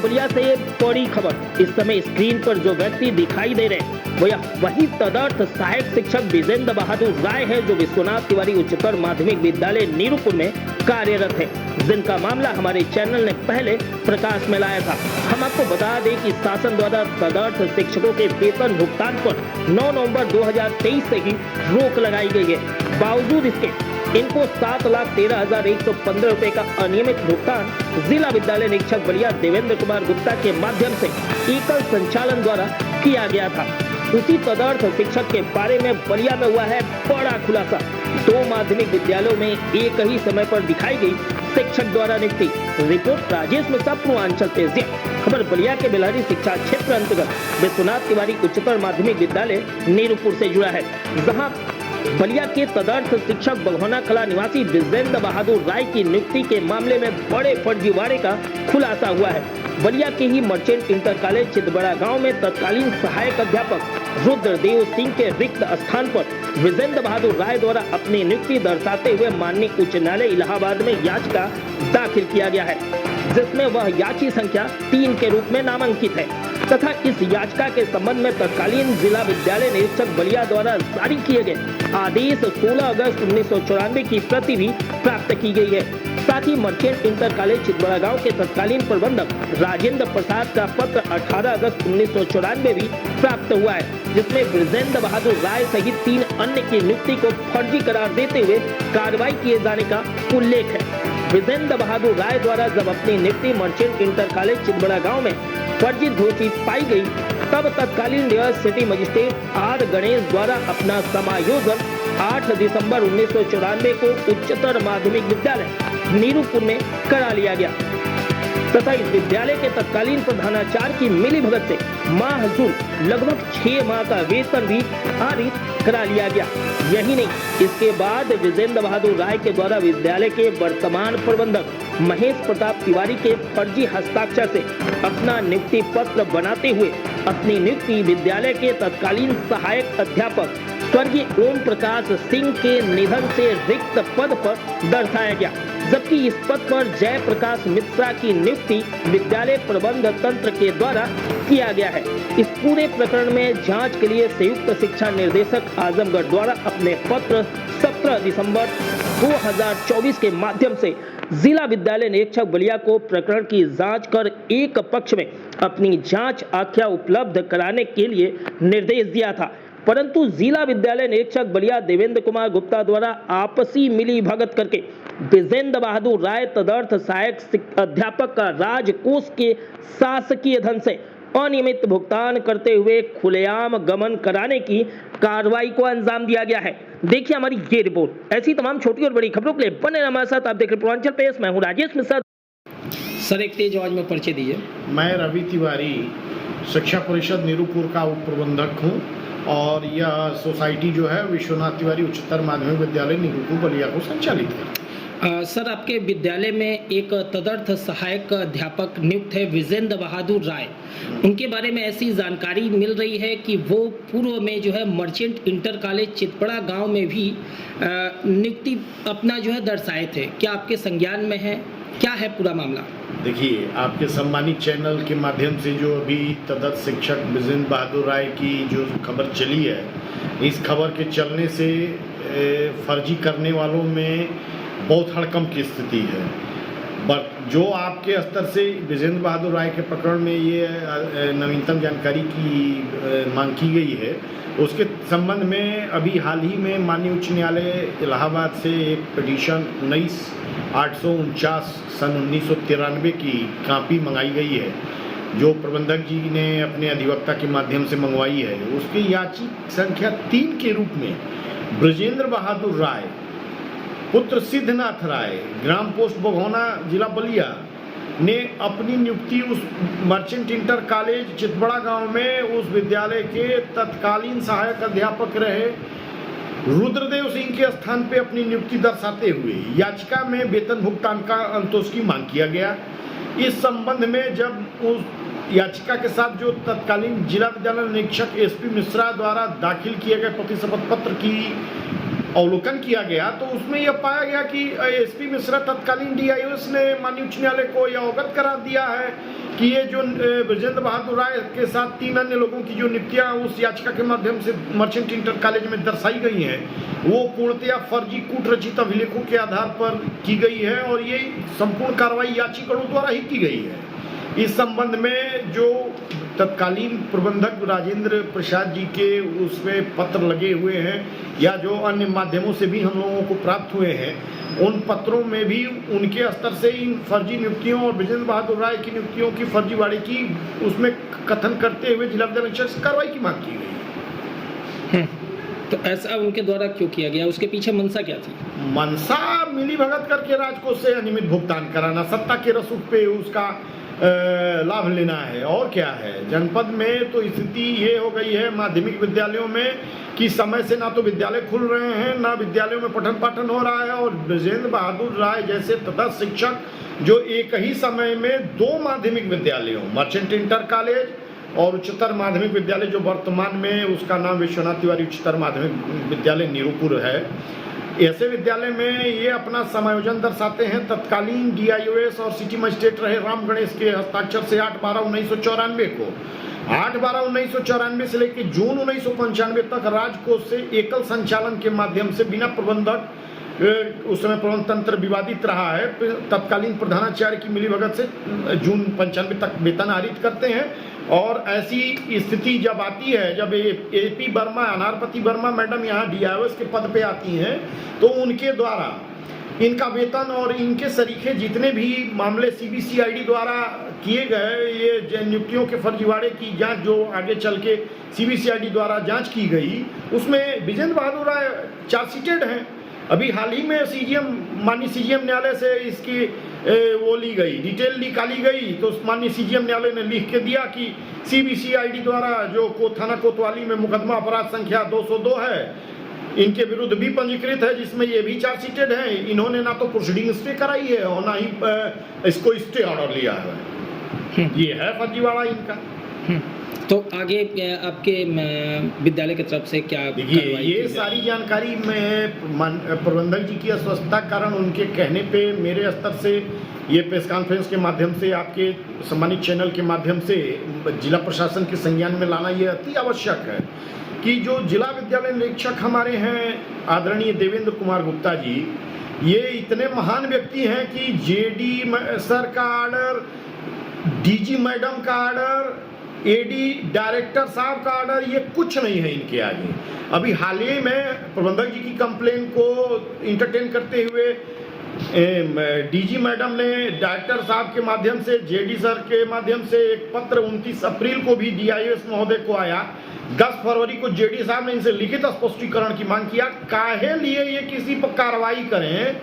बलिया से बड़ी खबर। इस समय स्क्रीन पर जो व्यक्ति दिखाई दे रहे हैं वही तदर्थ सहायक शिक्षक विजेंद्र बहादुर राय है, जो विश्वनाथ तिवारी उच्चतर माध्यमिक विद्यालय नीरूपुर में कार्यरत है, जिनका मामला हमारे चैनल ने पहले प्रकाश में लाया था। हम आपको बता दें कि शासन द्वारा तदर्थ शिक्षकों के वेतन भुगतान पर 9 नवंबर 2023 से ही रोक लगाई गई है। बावजूद इसके इनको 7,13,115 रुपए का अनियमित भुगतान जिला विद्यालय निरीक्षक बलिया देवेंद्र कुमार गुप्ता के माध्यम से एकल संचालन द्वारा किया गया था। उसी तदर्थ शिक्षक के बारे में बलिया में हुआ है बड़ा खुलासा। 2 माध्यमिक विद्यालयों में एक ही समय पर दिखाई गई शिक्षक द्वारा नियुक्ति। रिपोर्ट राजेश मिश्रा, पूर्वांचल तेजिया। खबर बलिया के बेलहरी शिक्षा क्षेत्र अंतर्गत विश्वनाथ तिवारी उच्चतर माध्यमिक विद्यालय नीरूपुर से जुड़ा है, जहाँ बलिया के तदर्थ शिक्षक बघौना कला निवासी विजेंद्र बहादुर राय की नियुक्ति के मामले में बड़े फर्जीवाड़े का खुलासा हुआ है। बलिया के ही मर्चेंट इंटर कॉलेज चितबड़ा गांव में तत्कालीन सहायक अध्यापक रुद्रदेव सिंह के रिक्त स्थान पर विजेंद्र बहादुर राय द्वारा अपनी नियुक्ति दर्शाते हुए माननीय उच्च न्यायालय इलाहाबाद में याचिका दाखिल किया गया है, जिसमें वह याची संख्या 3 के रूप में नामांकित है तथा इस याचिका के संबंध में तत्कालीन जिला विद्यालय निरीक्षक बलिया द्वारा जारी किए गए आदेश 16 अगस्त 1994 की प्रति भी प्राप्त की गई है। साथ ही मर्चेंट इंटर कॉलेज चितबड़ा गांव के तत्कालीन प्रबंधक राजेंद्र प्रसाद का पत्र 18 अगस्त 1994 भी प्राप्त हुआ है, जिसमें विजेंद्र बहादुर राय सहित 3 अन्य की नियुक्ति को फर्जी करार देते हुए कार्रवाई किए जाने का उल्लेख है। विजेंद्र बहादुर राय द्वारा जब अपनी नियुक्ति मर्चेंट इंटर कॉलेज चितबड़ा गांव में फर्जी घोषित पाई गई, तब तत्कालीन रियासत सिटी मजिस्ट्रेट आर गणेश द्वारा अपना समायोजन 8 दिसंबर 1994 को उच्चतर माध्यमिक विद्यालय नीरूपुर में करा लिया गया तथा इस विद्यालय के तत्कालीन प्रधानाचार्य की मिलीभगत से माहजूल लगभग 6 माह का वेतन भी पारित करा लिया गया। यही नहीं, इसके बाद विजेंद्र बहादुर राय के द्वारा विद्यालय के वर्तमान प्रबंधक महेश प्रताप तिवारी के फर्जी हस्ताक्षर से अपना नियुक्ति पत्र बनाते हुए अपनी नियुक्ति विद्यालय के तत्कालीन सहायक अध्यापक स्वर्गीय ओम प्रकाश सिंह के निधन से रिक्त पद पर दर्शाया गया, जबकि इस पद पर जय प्रकाश मिश्रा की नियुक्ति विद्यालय प्रबंध तंत्र के द्वारा किया गया है। इस पूरे प्रकरण में जांच के लिए संयुक्त शिक्षा निर्देशक आजमगढ़ द्वारा अपने पत्र 17 दिसंबर 2024 के माध्यम से जिला विद्यालय निरीक्षक बलिया को प्रकरण की जांच कर एक पक्ष में अपनी जांच आख्या उपलब्ध कराने के लिए निर्देश दिया था, परंतु जिला विद्यालय निरीक्षक बलिया देवेंद्र कुमार गुप्ता द्वारा आपसी मिली भगत करके विजेंद्र बहादुर राय तदर्थ सहायक अध्यापक का राजकोष के शासकीय धन से अनियमित भुगतान करते हुए खुलेआम गमन कराने की कार्रवाई को अंजाम दिया गया है। देखिए हमारी ये रिपोर्ट। ऐसी तमाम छोटी और बड़ी खबरों के लिए बने रहना हमारे साथ। आप देख रहे पूर्वांचल पेश, मैं हूँ राजेश मिश्रा। सर एक तेज आवाज में परिचय दीजिए। मैं रवि तिवारी शिक्षा परिषद नीरूपुर का उप प्रबंधक हूँ और यह सोसाइटी जो है विश्वनाथ तिवारी उच्चतर माध्यमिक विद्यालय नीरूपुर बलिया को संचालित करती है। सर आपके विद्यालय में एक तदर्थ सहायक अध्यापक नियुक्त है विजेंद्र बहादुर राय, उनके बारे में ऐसी जानकारी मिल रही है कि वो पूर्व में जो है मर्चेंट इंटर कॉलेज चितबड़ा गांव में भी नियुक्ति अपना जो है दर्शाए थे। क्या आपके संज्ञान में है? क्या है पूरा मामला? देखिए, आपके सम्मानित चैनल के माध्यम से जो अभी तदर्थ शिक्षक विजेंद्र बहादुर राय की जो खबर चली है, इस खबर के चलने से फर्जी करने वालों में बहुत हड़कंप की स्थिति है। बट जो आपके स्तर से विजेंद्र बहादुर राय के प्रकरण में ये नवीनतम जानकारी की मांग की गई है, उसके संबंध में अभी हाल ही में माननीय उच्च न्यायालय इलाहाबाद से एक पिटीशन 19/849 सन 1993 की कापी मंगाई गई है, जो प्रबंधक जी ने अपने अधिवक्ता के माध्यम से मंगवाई है। उसकी याचिका संख्या 3 के रूप में ब्रजेंद्र बहादुर राय पुत्र सिद्धनाथ राय, ग्राम पोस्ट बघौना, जिला बलिया, ने अपनी नियुक्ति उस मर्चेंट इंटर कॉलेज चितबड़ा गांव में उस विद्यालय के तत्कालीन सहायक अध्यापक रहे रुद्रदेव सिंह के स्थान पे अपनी नियुक्ति दर्शाते हुए याचिका में वेतन भुगतान का अंतोष की मांग किया गया। इस संबंध में जब उस याचिका के साथ जो तत्कालीन जिला विद्यालय निरीक्षक एसपी मिश्रा द्वारा दाखिल किए गए प्रतिशपथ पत्र की अवलोकन किया गया तो उसमें यह पाया गया कि एसपी मिश्रा तत्कालीन डीआईओएस ने माननीय उच्च न्यायालय को यह अवगत करा दिया है कि ये जो बृजेंद्र बहादुर राय के साथ 3 अन्य लोगों की जो नियुक्तियां उस याचिका के माध्यम से मर्चेंट इंटर कॉलेज में दर्शाई गई हैं वो पूर्णतया फर्जी कूट रचित अभिलेखों के आधार पर की गई है और ये संपूर्ण कार्रवाई याचिकाओं द्वारा ही की गई है। इस संबंध में जो तत्कालीन प्रबंधक राजेंद्र प्रसाद जी के उसमें पत्र लगे हुए हैं या जो अन्य माध्यमों से भी हम लोगों को प्राप्त हुए हैं उन पत्रों में भी उनके स्तर से इन फर्जी नियुक्तियों और बृजेंद्र बहादुर राय की नियुक्तियों की फर्जीवाड़े की उसमें कथन करते हुए जिला विधायक से कार्रवाई की मांग की गई। तो ऐसा उनके द्वारा क्यों किया गया, उसके पीछे मंशा क्या थी? मंशा मिली भगत करके राजकोष से अनियमित भुगतान कराना, सत्ता के रसूख पे उसका लाभ लेना है और क्या है। जनपद में तो स्थिति ये हो गई है माध्यमिक विद्यालयों में कि समय से ना तो विद्यालय खुल रहे हैं ना विद्यालयों में पठन पाठन हो रहा है और बृजेंद्र बहादुर राय जैसे तटस्थ शिक्षक जो एक ही समय में 2 माध्यमिक विद्यालयों मर्चेंट इंटर कॉलेज और उच्चतर माध्यमिक विद्यालय जो वर्तमान में उसका नाम विश्वनाथ तिवारी उच्चतर माध्यमिक विद्यालय नीरूपुर है, ऐसे विद्यालय में ये अपना समायोजन दर्शाते हैं। तत्कालीन डीआईओएस और सिटी मजिस्ट्रेट रहे राम गणेश के हस्ताक्षर से 8/12/1994 को 8/12/1994 से लेकर जून 1995 तक राजकोष से एकल संचालन के माध्यम से बिना प्रबंधक उस समय प्रबंध तंत्र विवादित रहा है। तत्कालीन प्रधानाचार्य की मिलीभगत से जून 95 तक वेतन आहरित करते हैं और ऐसी स्थिति जब आती है जब एपी वर्मा अनारपति वर्मा मैडम यहाँ डीआईओएस के पद पे आती हैं तो उनके द्वारा इनका वेतन और इनके सरीखे जितने भी मामले सीबीसीआईडी द्वारा किए गए ये नियुक्तियों के फर्जीवाड़े की जांच जो आगे चल के सीबीसीआईडी द्वारा जांच की गई उसमें बृजेंद्र बहादुर राय चार्जशीटेड हैं। अभी हाल ही में माननीय सीजीएम न्यायालय से इसकी वो ली गई डिटेल निकाली गई तो माननीय सीजीएम न्यायालय ने लिख के दिया कि सीबीसीआईडी द्वारा जो थाना कोतवाली में मुकदमा अपराध संख्या 202 है इनके विरुद्ध भी पंजीकृत है जिसमें ये भी चार्जशीटेड हैं। इन्होंने ना तो प्रोसीडिंग स्टे कराई है और ना ही इसको स्टे ऑर्डर लिया है। ये है फर्जीवाड़ा इनका। तो आगे आपके विद्यालय की तरफ से क्या? देखिए ये सारी जानकारी मैं प्रबंधक जी की अस्वस्थता कारण उनके कहने पे मेरे स्तर से ये प्रेस कॉन्फ्रेंस के माध्यम से आपके सम्मानित चैनल के माध्यम से जिला प्रशासन के संज्ञान में लाना ये अति आवश्यक है कि जो जिला विद्यालय निरीक्षक हमारे हैं आदरणीय देवेंद्र कुमार गुप्ता जी ये इतने महान व्यक्ति हैं कि जेडी सर का ऑर्डर, डीजी मैडम का ऑर्डर, एडी डायरेक्टर साहब का ऑर्डर ये कुछ नहीं है इनके आगे। अभी हाल ही में प्रबंधक जी की कंप्लेन को इंटरटेन करते हुए डीजी मैडम ने डायरेक्टर साहब के माध्यम से जेडी सर के माध्यम से एक पत्र 29 अप्रैल को भी डीआईओएस महोदय को आया। 10 फरवरी को जेडी साहब ने इनसे लिखित स्पष्टीकरण की मांग किया। काहे लिए ये किसी पर कार्रवाई करें,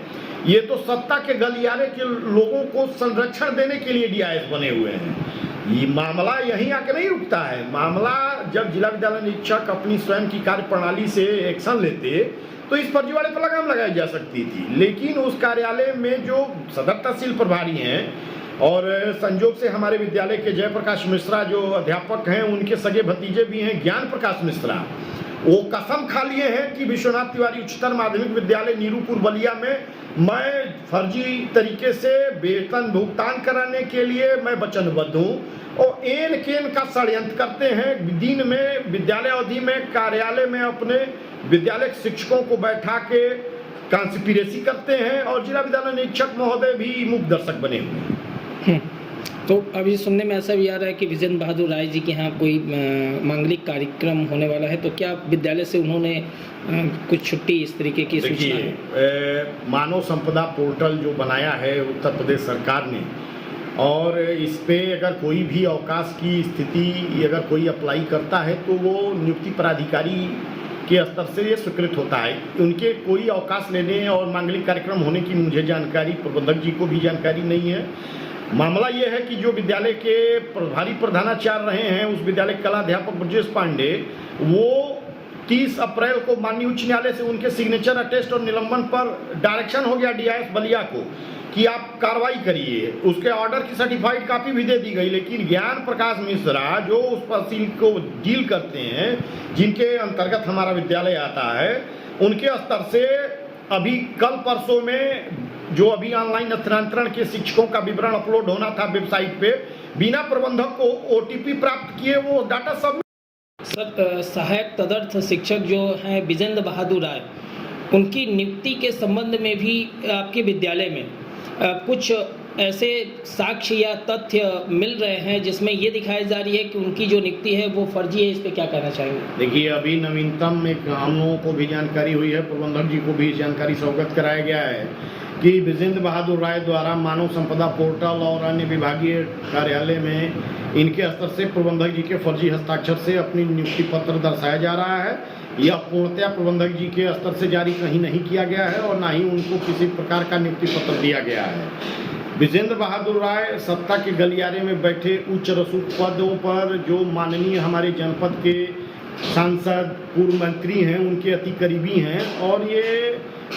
ये तो सत्ता के गलियारे के लोगों को संरक्षण देने के लिए डीआईएस बने हुए हैं। ये मामला यहीं आके नहीं रुकता है। मामला जब जिला विद्यालय निरीक्षक अपनी स्वयं की कार्य प्रणाली से एक्शन लेते तो इस फर्जीवाड़े पर लगाम लगाई जा सकती थी, लेकिन उस कार्यालय में जो सदर तहसील प्रभारी हैं और संजोग से हमारे विद्यालय के जयप्रकाश मिश्रा जो अध्यापक हैं उनके सगे भतीजे भी हैं ज्ञान प्रकाश मिश्रा, वो कसम खा लिए हैं कि विश्वनाथ तिवारी उच्चतर माध्यमिक विद्यालय नीरूपुर बलिया में मैं फर्जी तरीके से वेतन भुगतान कराने के लिए मैं वचनबद्ध हूँ और एन केन का षड्यंत्र करते हैं। दिन में विद्यालय अवधि में कार्यालय में अपने विद्यालय शिक्षकों को बैठा के कॉन्स्पिरेसी करते हैं और जिला विद्यालय निरीक्षक महोदय भी मुख्य दर्शक बने हुए हैं। तो अभी सुनने में ऐसा भी आ रहा है कि बृजेंद्र बहादुर राय जी के यहाँ कोई मांगलिक कार्यक्रम होने वाला है, तो क्या विद्यालय से उन्होंने कुछ छुट्टी इस तरीके की सूचना है? मानव संपदा पोर्टल जो बनाया है उत्तर प्रदेश सरकार ने और इस पे अगर कोई भी अवकाश की स्थिति अगर कोई अप्लाई करता है तो वो नियुक्ति पदाधिकारी के स्तर से ये स्वीकृत होता है। उनके कोई अवकाश लेने और मांगलिक कार्यक्रम होने की मुझे जानकारी, प्रबंधक जी को भी जानकारी नहीं है। मामला ये है कि जो विद्यालय के प्रभारी प्रधानाचार्य रहे हैं उस विद्यालय के कलाध्यापक ब्रजेश पांडे वो 30 अप्रैल को माननीय उच्च न्यायालय से उनके सिग्नेचर अटेस्ट और निलंबन पर डायरेक्शन हो गया डीआईएस बलिया को कि आप कार्रवाई करिए। उसके ऑर्डर की सर्टिफाइड कॉपी भी दे दी गई, लेकिन ज्ञान प्रकाश मिश्रा जो उस तहसील को डील करते हैं जिनके अंतर्गत हमारा विद्यालय आता है उनके स्तर से अभी कल परसों में जो अभी ऑनलाइन स्थानांतरण के शिक्षकों का विवरण अपलोड होना था वेबसाइट पे, बिना प्रबंधक को ओटीपी प्राप्त किए वो डाटा सब। सर, सहायक तदर्थ शिक्षक जो हैं विजेंद्र बहादुर राय, उनकी नियुक्ति के संबंध में भी आपके विद्यालय में कुछ ऐसे साक्ष्य या तथ्य मिल रहे हैं जिसमें ये दिखाई जा रही है कि उनकी जो नियुक्ति है वो फर्जी है। इस पे क्या कहना चाहेंगे? देखिए, अभी नवीनतम एक हम लोगों को भी जानकारी हुई है, प्रबंधक जी को भी जानकारी से अवगत कराया गया है कि विजेंद्र बहादुर राय द्वारा मानव संपदा पोर्टल और अन्य विभागीय कार्यालय में इनके स्तर से प्रबंधक जी के फर्जी हस्ताक्षर से अपनी नियुक्ति पत्र दर्शाया जा रहा है। यह पूर्णतया प्रबंधक जी के स्तर से जारी कहीं नहीं किया गया है और ना ही उनको किसी प्रकार का नियुक्ति पत्र दिया गया है। विजेंद्र बहादुर राय सत्ता के गलियारे में बैठे उच्च रसूख पदों पर जो माननीय हमारे जनपद के सांसद पूर्व मंत्री हैं उनके अति करीबी हैं और ये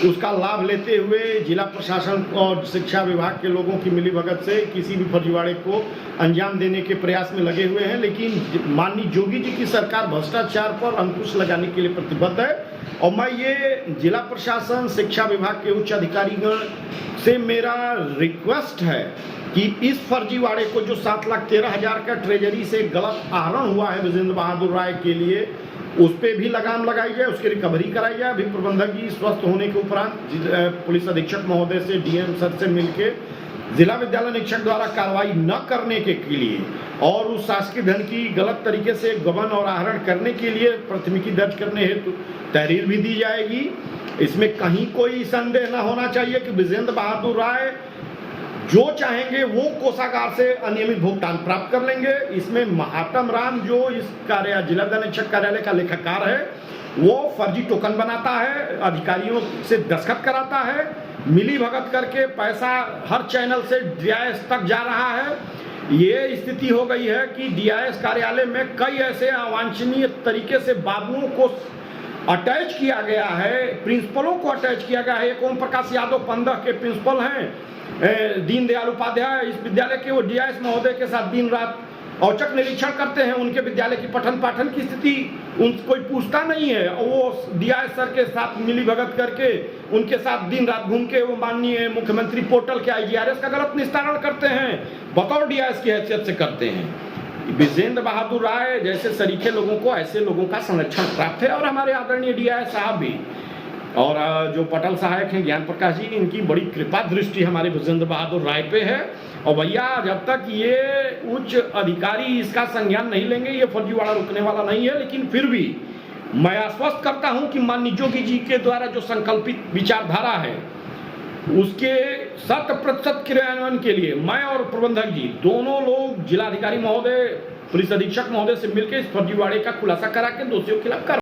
उसका लाभ लेते हुए जिला प्रशासन और शिक्षा विभाग के लोगों की मिलीभगत से किसी भी फर्जीवाड़े को अंजाम देने के प्रयास में लगे हुए हैं। लेकिन माननीय योगी जी की सरकार भ्रष्टाचार पर अंकुश लगाने के लिए प्रतिबद्ध है और मैं ये जिला प्रशासन शिक्षा विभाग के उच्च अधिकारीगण से मेरा रिक्वेस्ट है कि इस फर्जीवाड़े को जो 7,13,000 का ट्रेजरी से गलत आहरण हुआ है विजेंद्र बहादुर राय के लिए, उस पर भी लगाम लगाई जाए, उसकी रिकवरी कराई जाए। अभी प्रबंधक जी स्वस्थ होने के उपरांत पुलिस अधीक्षक महोदय से डीएम सर से मिलके जिला विद्यालय निरीक्षक द्वारा कार्रवाई न करने के लिए और उस शासकीय धन की गलत तरीके से गबन और आहरण करने के लिए प्राथमिकी दर्ज करने हेतु तहरीर भी दी जाएगी। इसमें कहीं कोई संदेह न होना चाहिए कि विजेंद्र बहादुर राय जो चाहेंगे वो कोषागार से अनियमित भुगतान प्राप्त कर लेंगे। इसमें महात्म राम जो इस जिला निरीक्षक कार्यालय का लेखाकार है वो फर्जी टोकन बनाता है, अधिकारियों से दस्तखत कराता है, मिली भगत करके पैसा हर चैनल से डीआईएस तक जा रहा है। ये स्थिति हो गई है कि डीआईएस कार्यालय में कई ऐसे अवांछनीय तरीके से बाबुओं को अटैच किया गया है, प्रिंसिपलों को अटैच किया गया है। एक ओम प्रकाश यादव 15 के प्रिंसिपल हैं, दीनदयाल उपाध्याय इस विद्यालय के, वो डीआईएस महोदय के साथ दिन रात औचक निरीक्षण करते हैं। उनके विद्यालय की पठन पाठन की स्थिति कोई पूछता नहीं है। वो डीआईएस सर के साथ मिली भगत करके उनके साथ दिन रात घूम के वो माननीय मुख्यमंत्री पोर्टल के आईजीआरएस का गलत निस्तारण करते हैं, बतौर डीआईएस की हैसियत से करते हैं। विजेंद्र बहादुर राय जैसे सरीखे लोगों को, ऐसे लोगों का संरक्षण प्राप्त है और हमारे आदरणीय डीआईएस साहब भी और जो पटल सहायक हैं ज्ञान प्रकाश जी, इनकी बड़ी कृपा दृष्टि हमारे विजेंद्र बहादुर राय पे है। और भैया जब तक ये उच्च अधिकारी इसका संज्ञान नहीं लेंगे ये फर्जीवाड़ा रुकने वाला नहीं है। लेकिन फिर भी मैं आश्वस्त करता हूं कि माननीय योगी जी के द्वारा जो संकल्पित विचारधारा है उसके 100% क्रियान्वयन के लिए मैं और प्रबंधक जी दोनों लोग जिलाधिकारी महोदय, पुलिस अधीक्षक महोदय से मिलकर इस फर्जीवाड़े का खुलासा करा के दोषियों के खिलाफ